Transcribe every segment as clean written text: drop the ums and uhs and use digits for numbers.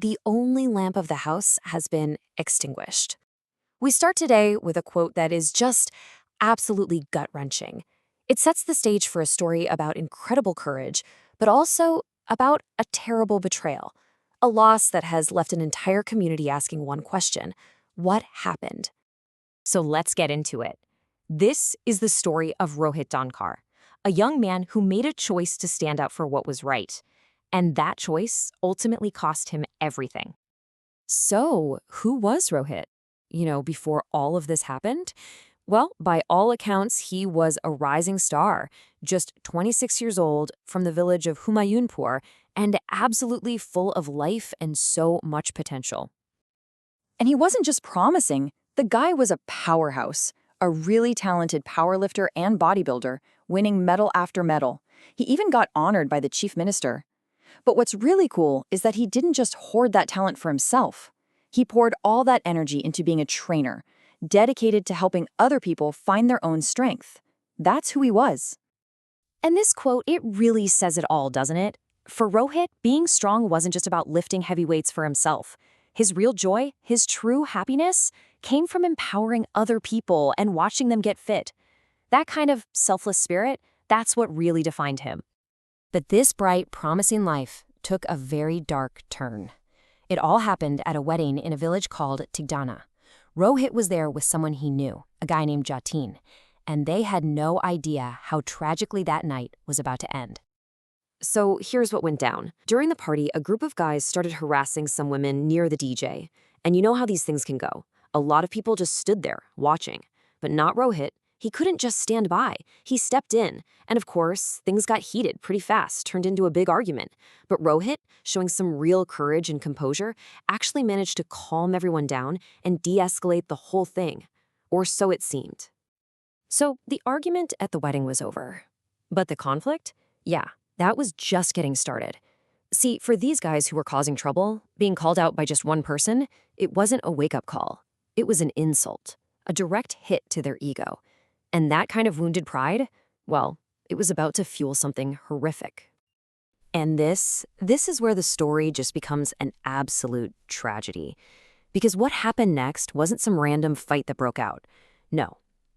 the only lamp of the house has been extinguished. We start today with a quote that is just absolutely gut-wrenching. It sets the stage for a story about incredible courage, but also about a terrible betrayal, a loss that has left an entire community asking one question: what happened? So let's get into it. This is the story of Rohit Dhankar, a young man who made a choice to stand up for what was right. And that choice ultimately cost him everything. So, who was Rohit? Before all of this happened? Well, by all accounts, he was a rising star, just 26 years old, from the village of Humayunpur, and absolutely full of life and so much potential. And he wasn't just promising, the guy was a powerhouse, a really talented powerlifter and bodybuilder, winning medal after medal. He even got honored by the chief minister. But what's really cool is that he didn't just hoard that talent for himself. He poured all that energy into being a trainer, dedicated to helping other people find their own strength. That's who he was. And this quote, it really says it all, doesn't it? For Rohit, being strong wasn't just about lifting heavy weights for himself. His real joy, his true happiness, came from empowering other people and watching them get fit. That kind of selfless spirit, that's what really defined him. But this bright, promising life took a very dark turn. It all happened at a wedding in a village called Tigdana. Rohit was there with someone he knew, a guy named Jatin, and they had no idea how tragically that night was about to end. So here's what went down. During the party, a group of guys started harassing some women near the DJ. And you know how these things can go. A lot of people just stood there, watching. But not Rohit. He couldn't just stand by. He stepped in. And of course, things got heated pretty fast, turned into a big argument. But Rohit, showing some real courage and composure, actually managed to calm everyone down and de-escalate the whole thing. Or so it seemed. So the argument at the wedding was over. But the conflict? Yeah, that was just getting started. See, for these guys who were causing trouble, being called out by just one person, it wasn't a wake-up call. It was an insult, a direct hit to their ego. And that kind of wounded pride, well, it was about to fuel something horrific. And this is where the story just becomes an absolute tragedy. Because what happened next wasn't some random fight that broke out. No,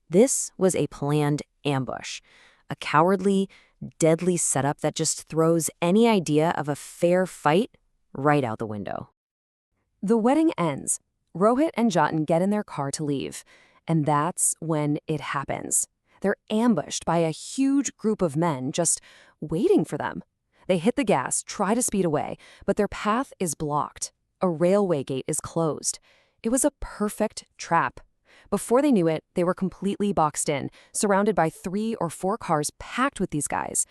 this was a planned ambush, a cowardly, deadly setup that just throws any idea of a fair fight right out the window. The wedding ends. Rohit and Jatin get in their car to leave. And that's when it happens. They're ambushed by a huge group of men just waiting for them. They hit the gas, try to speed away, but their path is blocked. A railway gate is closed. It was a perfect trap. Before they knew it, they were completely boxed in, surrounded by 3 or 4 cars packed with these guys.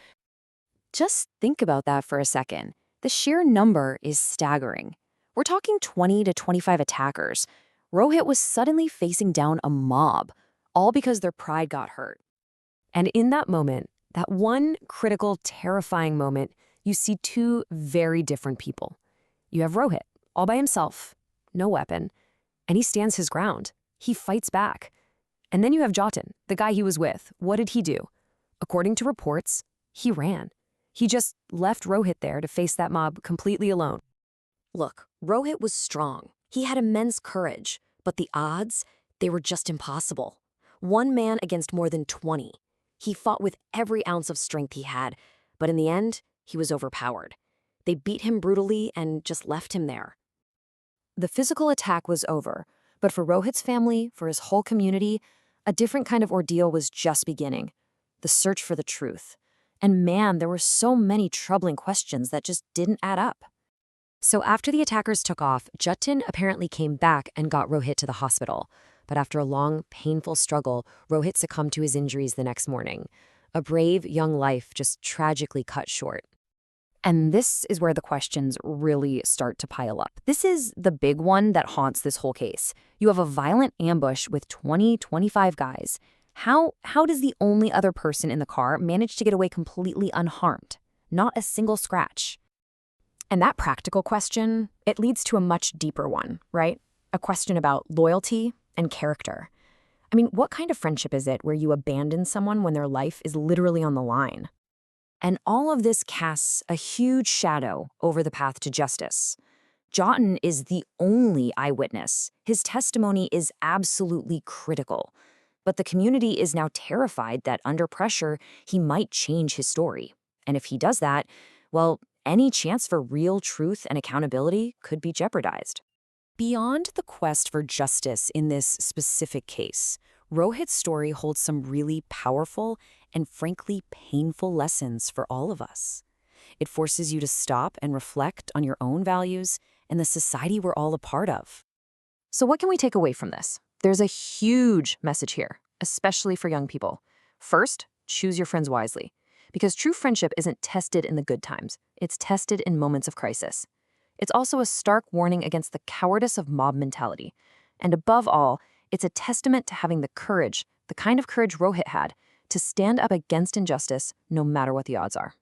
Just think about that for a second. The sheer number is staggering. We're talking 20 to 25 attackers. Rohit was suddenly facing down a mob, all because their pride got hurt. And in that moment, that one critical, terrifying moment, you see 2 very different people. You have Rohit, all by himself, no weapon, and he stands his ground. He fights back. And then you have Jatin, the guy he was with. What did he do? According to reports, he ran. He just left Rohit there to face that mob completely alone. Look, Rohit was strong. He had immense courage, but the odds, they were just impossible. One man against more than 20. He fought with every ounce of strength he had, but in the end, he was overpowered. They beat him brutally and just left him there. The physical attack was over, but for Rohit's family, for his whole community, a different kind of ordeal was just beginning. The search for the truth. And man, there were so many troubling questions that just didn't add up. So after the attackers took off, Jatin apparently came back and got Rohit to the hospital. But after a long, painful struggle, Rohit succumbed to his injuries the next morning. A brave, young life just tragically cut short. And this is where the questions really start to pile up. This is the big one that haunts this whole case. You have a violent ambush with 25 guys. How does the only other person in the car manage to get away completely unharmed? Not a single scratch. And that practical question, it leads to a much deeper one, right? A question about loyalty and character. I mean, what kind of friendship is it where you abandon someone when their life is literally on the line? And all of this casts a huge shadow over the path to justice. Jatin is the only eyewitness. His testimony is absolutely critical. But the community is now terrified that under pressure, he might change his story. And if he does that, well, any chance for real truth and accountability could be jeopardized. Beyond the quest for justice in this specific case, Rohit's story holds some really powerful and frankly painful lessons for all of us. It forces you to stop and reflect on your own values and the society we're all a part of. So what can we take away from this? There's a huge message here, especially for young people. First, choose your friends wisely, because true friendship isn't tested in the good times. It's tested in moments of crisis. It's also a stark warning against the cowardice of mob mentality. And above all, it's a testament to having the courage, the kind of courage Rohit had, to stand up against injustice no matter what the odds are.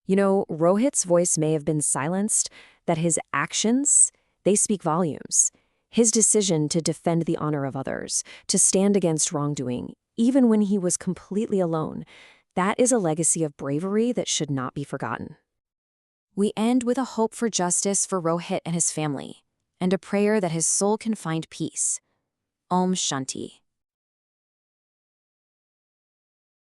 You know, Rohit's voice may have been silenced, that his actions, they speak volumes. His decision to defend the honor of others, to stand against wrongdoing, even when he was completely alone, that is a legacy of bravery that should not be forgotten. We end with a hope for justice for Rohit and his family, and a prayer that his soul can find peace. Om Shanti.